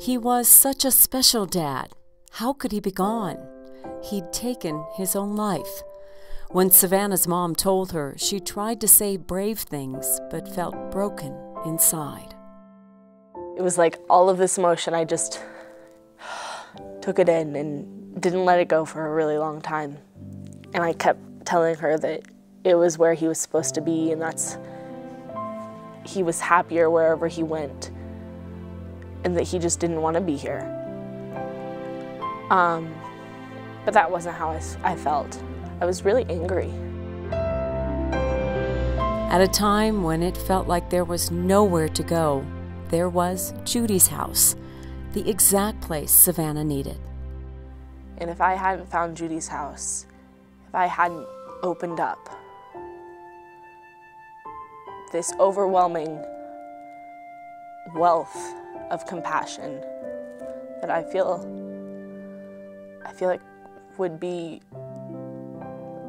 He was such a special dad. How could he be gone? He'd taken his own life. When Savannah's mom told her, she tried to say brave things, but felt broken inside. It was like all of this emotion, I just took it in and didn't let it go for a really long time. And I kept telling her that it was where he was supposed to be, and he was happier wherever he went, and that he just didn't want to be here. But that wasn't how I felt. I was really angry. At a time when it felt like there was nowhere to go, there was Judi's house, the exact place Savannah needed. And if I hadn't found Judi's house, if I hadn't opened up, this overwhelming wealth of compassion that I feel like would be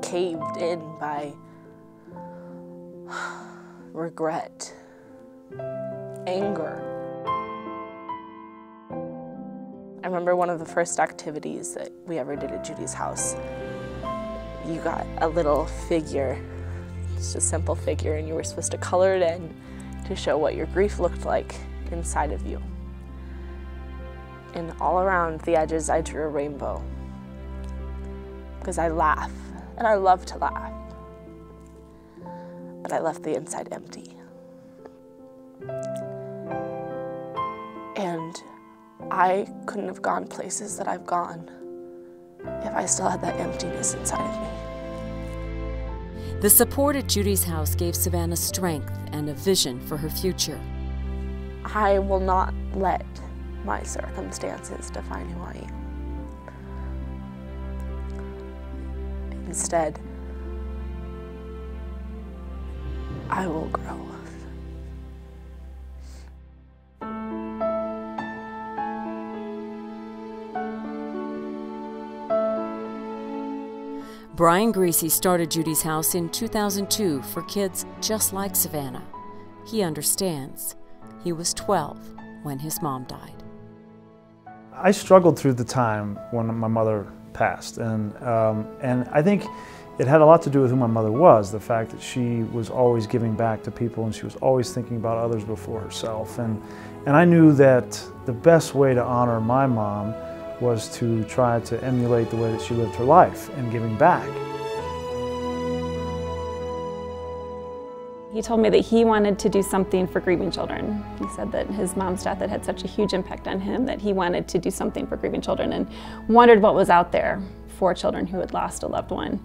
caved in by regret, anger. I remember one of the first activities that we ever did at Judi's house. You got a little figure, just a simple figure, and you were supposed to color it in to show what your grief looked like inside of you. And all around the edges, I drew a rainbow. Because I laugh, and I love to laugh. But I left the inside empty. And I couldn't have gone places that I've gone if I still had that emptiness inside of me. The support at Judi's house gave Savannah strength and a vision for her future. I will not let my circumstances define who I am. Instead, I will grow. Brian Griese started Judi's house in 2002 for kids just like Savannah. He understands. He was 12 when his mom died. I struggled through the time when my mother passed, and I think it had a lot to do with who my mother was, the fact that she was always giving back to people and she was always thinking about others before herself. And I knew that the best way to honor my mom was to try to emulate the way that she lived her life and giving back. He told me that he wanted to do something for grieving children. He said that his mom's death had such a huge impact on him that he wanted to do something for grieving children and wondered what was out there for children who had lost a loved one.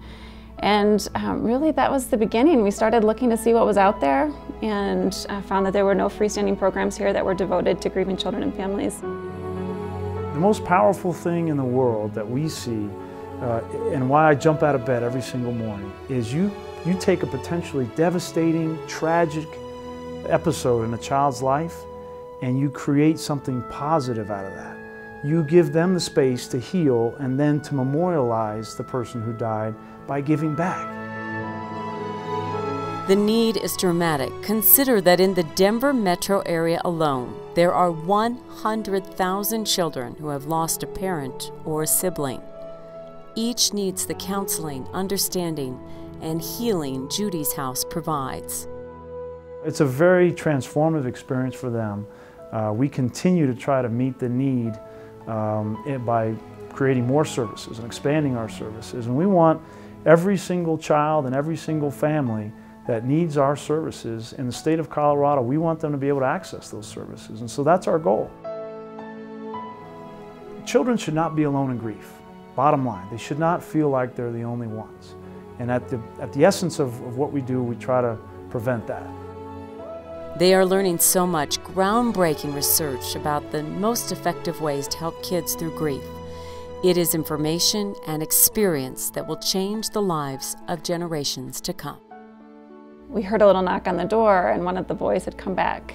And really that was the beginning. We started looking to see what was out there and found that there were no freestanding programs here that were devoted to grieving children and families. The most powerful thing in the world that we see, and why I jump out of bed every single morning, is you take a potentially devastating, tragic episode in a child's life and you create something positive out of that. You give them the space to heal and then to memorialize the person who died by giving back. The need is dramatic. Consider that in the Denver metro area alone, there are 100,000 children who have lost a parent or a sibling. Each needs the counseling, understanding, and healing Judi's house provides. It's a very transformative experience for them. We continue to try to meet the need by creating more services and expanding our services. And we want every single child and every single family that needs our services in the state of Colorado, we want them to be able to access those services. And so that's our goal. Children should not be alone in grief. Bottom line, they should not feel like they're the only ones. And at the essence of what we do, we try to prevent that. They are learning so much groundbreaking research about the most effective ways to help kids through grief. It is information and experience that will change the lives of generations to come. We heard a little knock on the door and one of the boys had come back,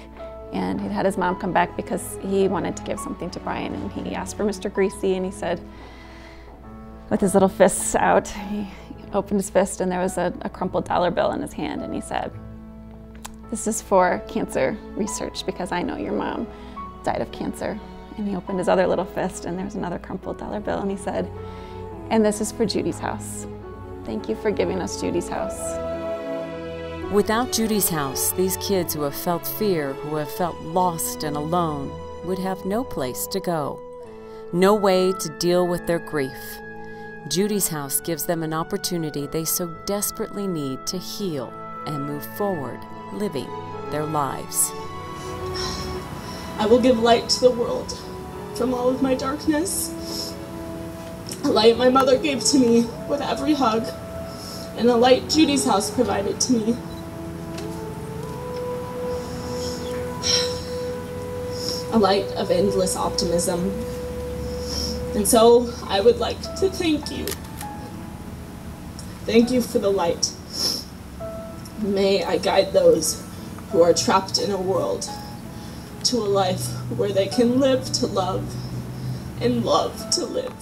and he'd had his mom come back because he wanted to give something to Brian, and he asked for Mr. Griese, and he said, with his little fists out, he opened his fist and there was a crumpled dollar bill in his hand, and he said, "This is for cancer research because I know your mom died of cancer, And he opened his other little fist, and there was another crumpled dollar bill, and he said, "And this is for Judi's house. Thank you for giving us Judi's house." Without Judi's house, these kids who have felt fear, who have felt lost and alone, would have no place to go, no way to deal with their grief. Judi's house gives them an opportunity they so desperately need to heal and move forward, living their lives. I will give light to the world from all of my darkness. A light my mother gave to me with every hug, and a light Judi's house provided to me. A light of endless optimism. And so I would like to thank you. Thank you for the light. May I guide those who are trapped in a world to a life where they can live to love and love to live.